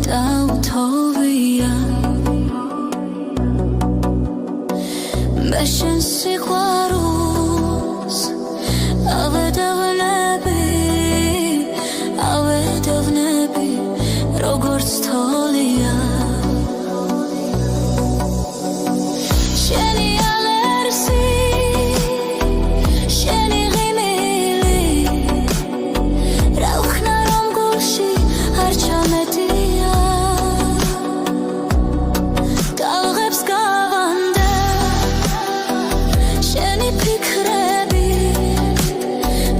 დაუთოვია მე შენ სიყვარულს ავედოვნები როგორც თოლია შენი ალერსი შენი ღიმილი რა ვხნა რომ გულში არ ჩამეტია ტალღებს გავანდე შენი ფიქრები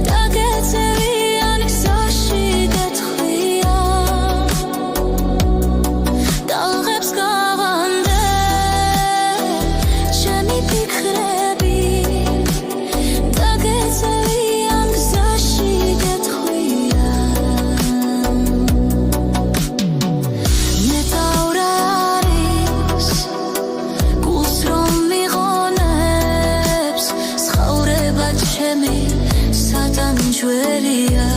დაგეწევიან გზაში გეთხვია ტალღებს გავანდე შენი ფიქრები დაგეწევიან გზაში გეთხვია მეტაურა არის გულს რომ მიღონებს ცხოვრება ჩემი სატანჯველია